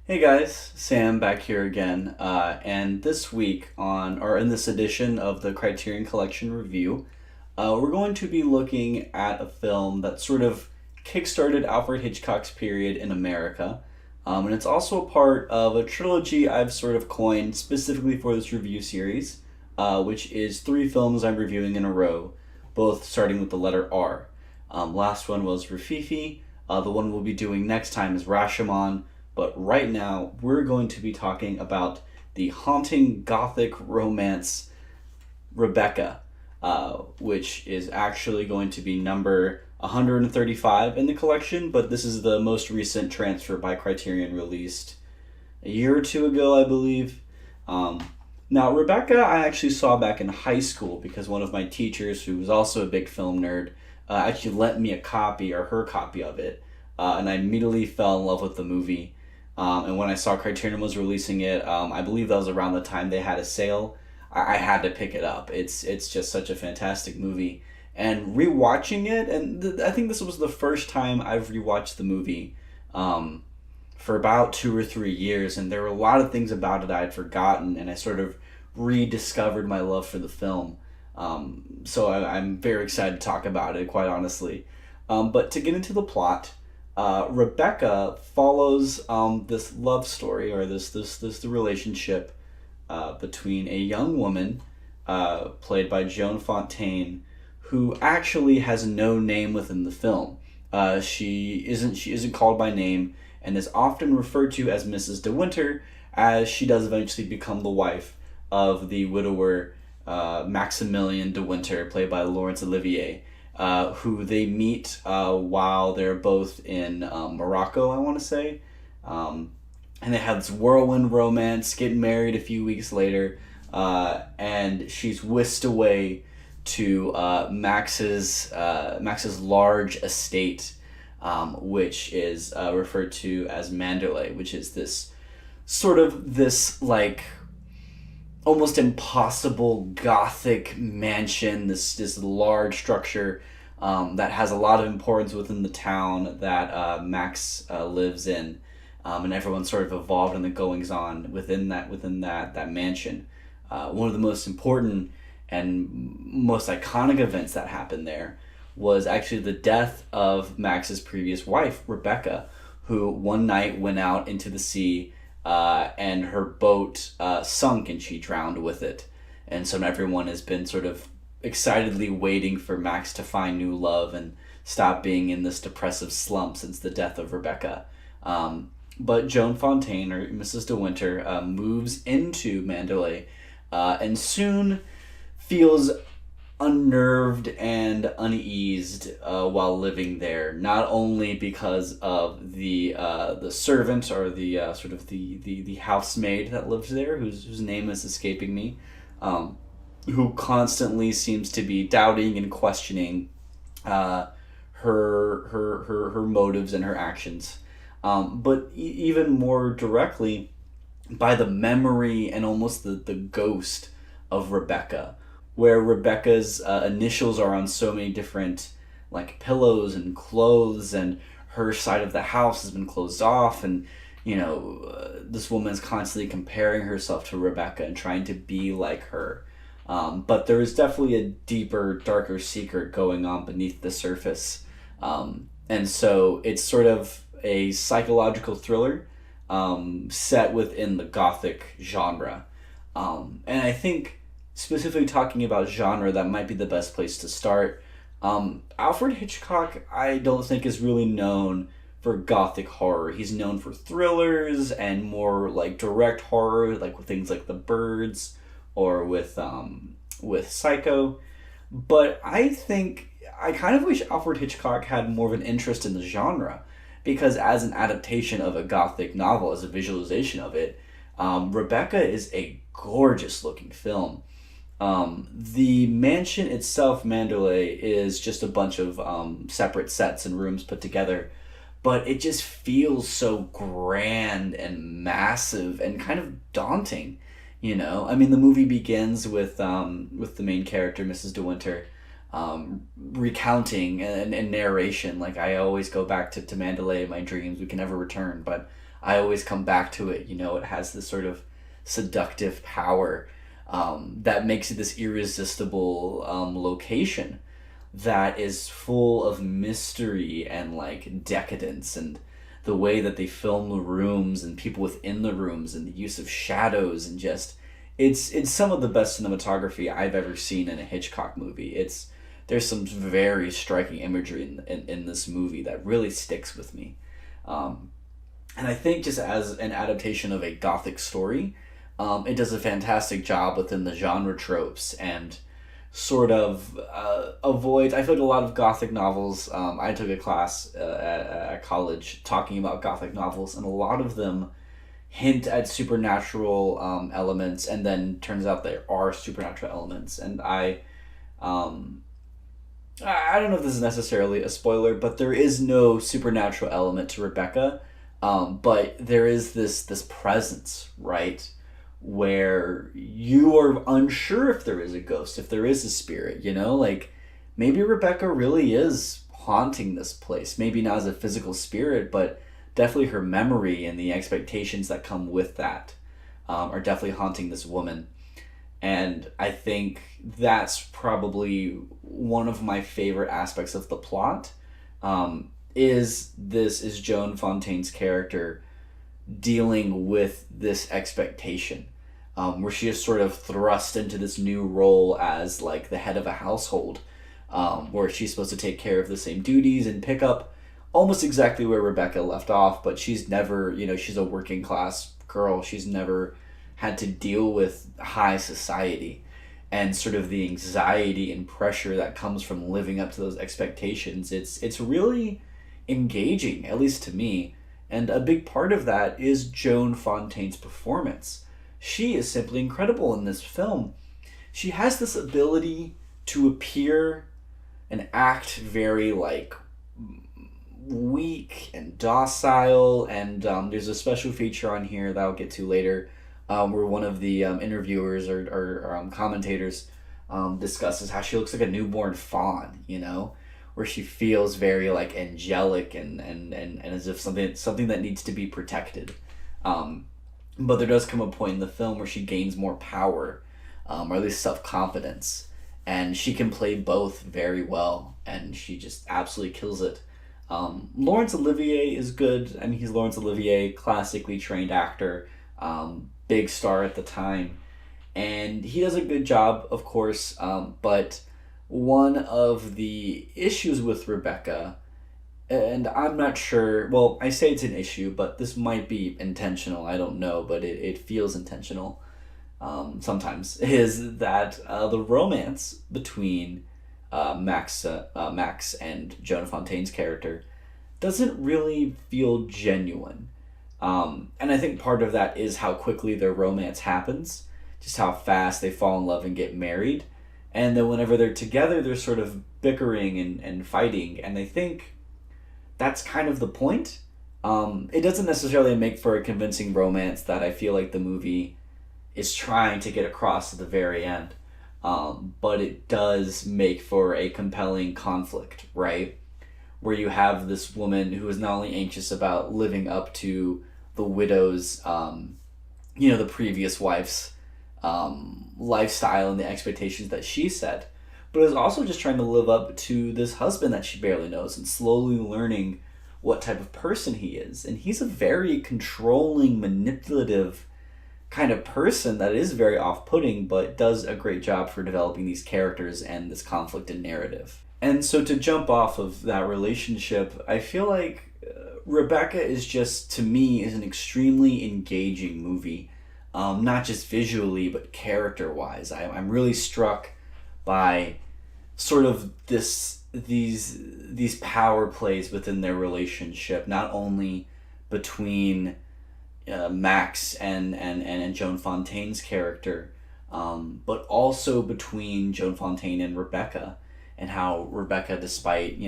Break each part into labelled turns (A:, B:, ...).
A: Hey guys, Sam back here again. And this week in this edition of the Criterion Collection review, we're going to be looking at a film that sort of kickstarted Alfred Hitchcock's period in America. And it's also a part of a trilogy I've sort of coined specifically for this review series, which is three films I'm reviewing in a row, both starting with the letter R. Last one was Rafifi. The one we'll be doing next time is Rashomon. But right now, we're going to be talking about the haunting gothic romance Rebecca, which is actually going to be number 135 in the collection, but this is the most recent transfer by Criterion, released a year or two ago, I believe. Now, Rebecca, I actually saw back in high school because one of my teachers, who was also a big film nerd, actually lent me a copy or her copy of it, and I immediately fell in love with the movie. And when I saw Criterion was releasing it, I believe that was around the time they had a sale. I had to pick it up. It's just such a fantastic movie. And rewatching it, and I think this was the first time I've rewatched the movie for about 2 or 3 years, and there were a lot of things about it I had forgotten, and I sort of rediscovered my love for the film. I'm very excited to talk about it, quite honestly. But to get into the plot, Rebecca follows this love story or this relationship between a young woman played by Joan Fontaine, who actually has no name within the film. She isn't called by name and is often referred to as Mrs. De Winter, as she does eventually become the wife of the widower Maximilian De Winter, played by Laurence Olivier, who they meet while they're both in Morocco, I want to say. And they have this whirlwind romance, get married a few weeks later, and she's whisked away to Max's large estate, which is referred to as Mandalay, which is this like almost impossible gothic mansion, this large structure that has a lot of importance within the town that Max lives in, and everyone's sort of involved in the goings on within that mansion. One of the most important and most iconic events that happened there was actually the death of Max's previous wife, Rebecca, who one night went out into the sea, and her boat sunk and she drowned with it. And so everyone has been sort of excitedly waiting for Max to find new love and stop being in this depressive slump since the death of Rebecca. But Joan Fontaine, or Mrs. De Winter, moves into Mandalay and soon feels unnerved and uneased while living there. Not only because of the servant or the the housemaid that lives there, whose name is escaping me, who constantly seems to be doubting and questioning her motives and her actions, but even more directly by the memory and almost the ghost of Rebecca, where Rebecca's initials are on so many different like pillows and clothes, and her side of the house has been closed off, and this woman's constantly comparing herself to Rebecca and trying to be like her. But there is definitely a deeper, darker secret going on beneath the surface, and so it's sort of a psychological thriller set within the gothic genre, and I think, specifically talking about genre, that might be the best place to start. Alfred Hitchcock, I don't think, is really known for gothic horror. He's known for thrillers and more like direct horror, like with things like The Birds or with Psycho. But I kind of wish Alfred Hitchcock had more of an interest in the genre, because as an adaptation of a gothic novel, as a visualization of it, Rebecca is a gorgeous looking film. The mansion itself, Mandalay, is just a bunch of separate sets and rooms put together, but it just feels so grand and massive and kind of daunting. I mean, the movie begins with the main character, Mrs. De Winter, recounting and narration. Like, I always go back to Mandalay in my dreams. We can never return, but I always come back to it. It has this sort of seductive power that makes it this irresistible location that is full of mystery and like decadence, and the way that they film the rooms and people within the rooms and the use of shadows, and just it's some of the best cinematography I've ever seen in a Hitchcock movie. There's some very striking imagery in this movie that really sticks with me. And I think just as an adaptation of a Gothic story, it does a fantastic job within the genre tropes, and sort of avoids. I feel like a lot of Gothic novels. I took a class at college talking about Gothic novels, and a lot of them hint at supernatural elements, and then turns out there are supernatural elements. And I don't know if this is necessarily a spoiler, but there is no supernatural element to Rebecca, but there is this presence, right? Where you are unsure if there is a ghost, if there is a spirit, like maybe Rebecca really is haunting this place. Maybe not as a physical spirit, but definitely her memory and the expectations that come with that are definitely haunting this woman. And I think that's probably one of my favorite aspects of the plot. Is Joan Fontaine's character dealing with this expectation, where she is sort of thrust into this new role as like the head of a household, where she's supposed to take care of the same duties and pick up almost exactly where Rebecca left off, but she's never, she's a working class girl. She's never had to deal with high society, and sort of the anxiety and pressure that comes from living up to those expectations. It's really engaging, at least to me. And a big part of that is Joan Fontaine's performance. She is simply incredible in this film. She has this ability to appear and act very like weak and docile, and there's a special feature on here that I'll get to later, where one of the interviewers or commentators discusses how she looks like a newborn fawn, where she feels very like angelic and as if something that needs to be protected. But there does come a point in the film where she gains more power, or at least self-confidence, and she can play both very well, and she just absolutely kills it. Laurence Olivier is good. I mean, he's Laurence Olivier, classically trained actor, big star at the time, and he does a good job, of course, but one of the issues with Rebecca, and I'm not sure, well, I say it's an issue, but this might be intentional, I don't know, but it feels intentional sometimes, is that the romance between Max and Joan Fontaine's character doesn't really feel genuine. And I think part of that is how quickly their romance happens, just how fast they fall in love and get married. And then whenever they're together, they're sort of bickering and fighting. And I think that's kind of the point. It doesn't necessarily make for a convincing romance that I feel like the movie is trying to get across at the very end. But it does make for a compelling conflict, right? Where you have this woman who is not only anxious about living up to the widow's, the previous wife's lifestyle and the expectations that she set, but is also just trying to live up to this husband that she barely knows, and slowly learning what type of person he is. And he's a very controlling, manipulative kind of person that is very off-putting, but does a great job for developing these characters and this conflict and narrative. And so to jump off of that relationship, I feel like Rebecca is just, to me, is an extremely engaging movie. Not just visually, but character-wise. I'm really struck by sort of these power plays within their relationship, not only between Max and Joan Fontaine's character, but also between Joan Fontaine and Rebecca, and how Rebecca, despite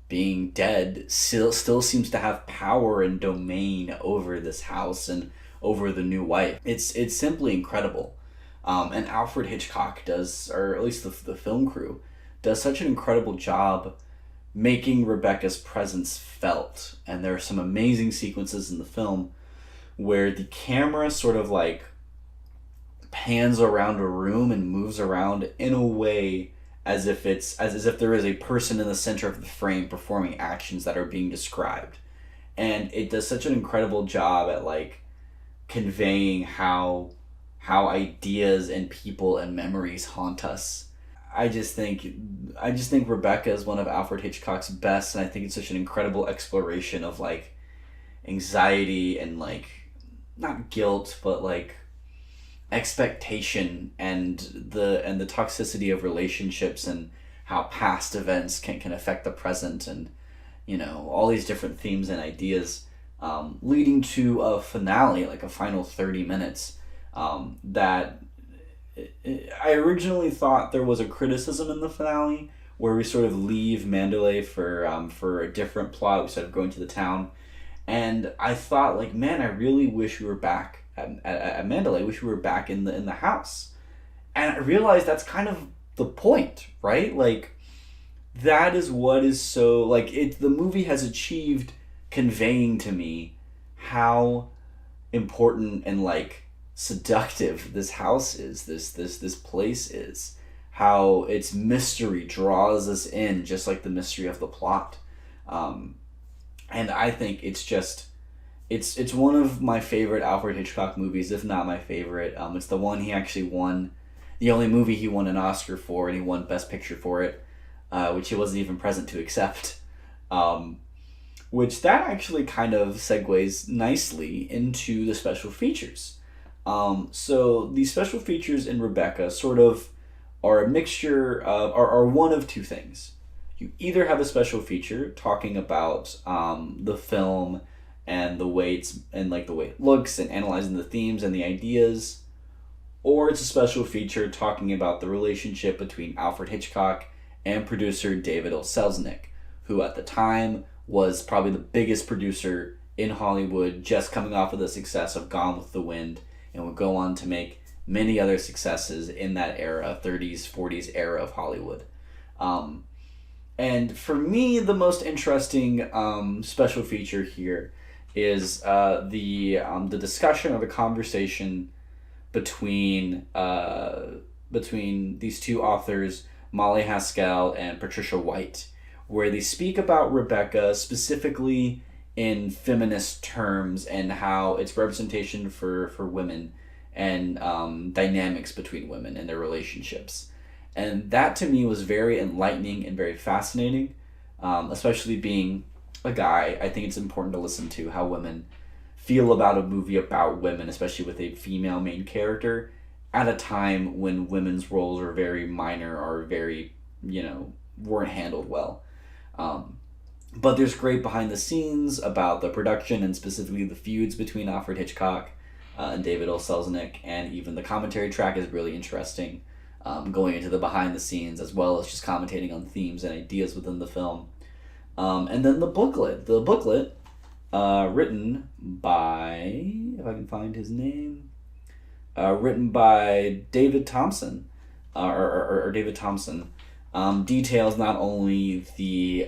A: being dead, still seems to have power and domain over this house and over the new wife. It's simply incredible. And Alfred Hitchcock does, or at least the film crew, does such an incredible job making Rebecca's presence felt. And there are some amazing sequences in the film where the camera sort of like pans around a room and moves around in a way as if there is a person in the center of the frame performing actions that are being described. And it does such an incredible job at like conveying how ideas and people and memories haunt us. I just think Rebecca is one of Alfred Hitchcock's best, and I think it's such an incredible exploration of like anxiety and like not guilt, but like expectation and the toxicity of relationships and how past events can affect the present, and all these different themes and ideas, leading to a finale, like a final 30 minutes, that I originally thought there was a criticism in the finale where we sort of leave Mandalay for a different plot. We sort of going to the town, and I thought like, man, I really wish we were back at Mandalay. I wish we were back in the house, and I realized that's kind of the point, right? Like that is what is so like it. The movie has achieved conveying to me how important and like seductive this house is, this place is, how its mystery draws us in just like the mystery of the plot. And I think it's one of my favorite Alfred Hitchcock movies, if not my favorite. It's the one he actually won, the only movie he won an Oscar for, and he won Best Picture for it, which he wasn't even present to accept. Which that actually kind of segues nicely into the special features. So the special features in Rebecca sort of are a mixture of, are one of two things. You either have a special feature talking about the film and the way it looks and analyzing the themes and the ideas, or it's a special feature talking about the relationship between Alfred Hitchcock and producer David O. Selznick, who at the time was probably the biggest producer in Hollywood, just coming off of the success of Gone with the Wind, and would go on to make many other successes in that era, 30s, 40s era of Hollywood. And for me, the most interesting special feature here is the discussion or the conversation between these two authors, Molly Haskell and Patricia White, where they speak about Rebecca specifically in feminist terms and how it's representation for women and dynamics between women and their relationships. And that to me was very enlightening and very fascinating, especially being a guy. I think it's important to listen to how women feel about a movie about women, especially with a female main character, at a time when women's roles are very minor or very, weren't handled well. But there's great behind the scenes about the production and specifically the feuds between Alfred Hitchcock and David O. Selznick, and even the commentary track is really interesting, going into the behind the scenes as well as just commentating on themes and ideas within the film. And then the booklet, written by, if I can find his name, written by David Thompson, or David Thompson, details not only the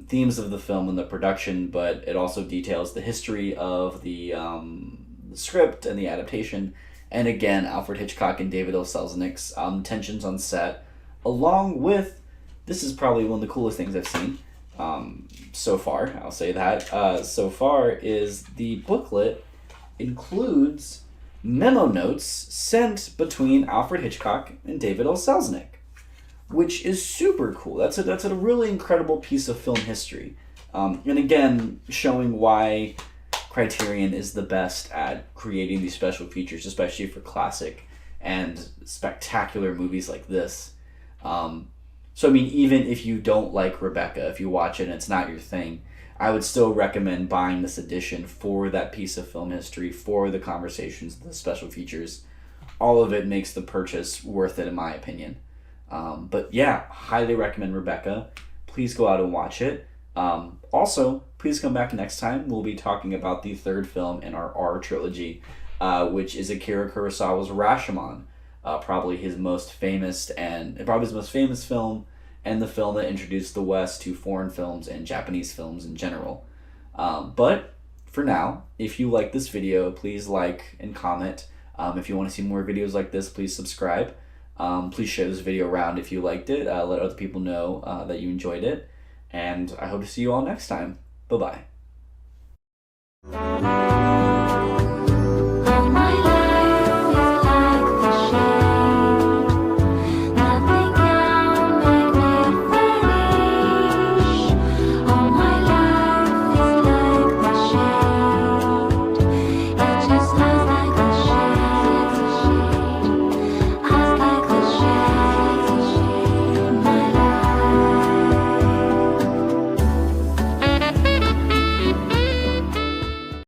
A: themes of the film and the production, but it also details the history of the script and the adaptation, and again, Alfred Hitchcock and David O. Selznick's tensions on set, along with, this is probably one of the coolest things I've seen so far, I'll say that, so far, is the booklet includes memo notes sent between Alfred Hitchcock and David O. Selznick, which is super cool. That's a really incredible piece of film history. And again, showing why Criterion is the best at creating these special features, especially for classic and spectacular movies like this. So, I mean, even if you don't like Rebecca, if you watch it and it's not your thing, I would still recommend buying this edition for that piece of film history, for the conversations, the special features. All of it makes the purchase worth it, in my opinion. But yeah, highly recommend Rebecca. Please go out and watch it. Also, please come back next time. We'll be talking about the third film in our R trilogy, which is Akira Kurosawa's Rashomon. Probably his most famous film, and the film that introduced the West to foreign films and Japanese films in general. But for now, if you like this video, please like and comment. If you want to see more videos like this, please subscribe. Please share this video around if you liked it. Let other people know that you enjoyed it. And I hope to see you all next time. Bye-bye.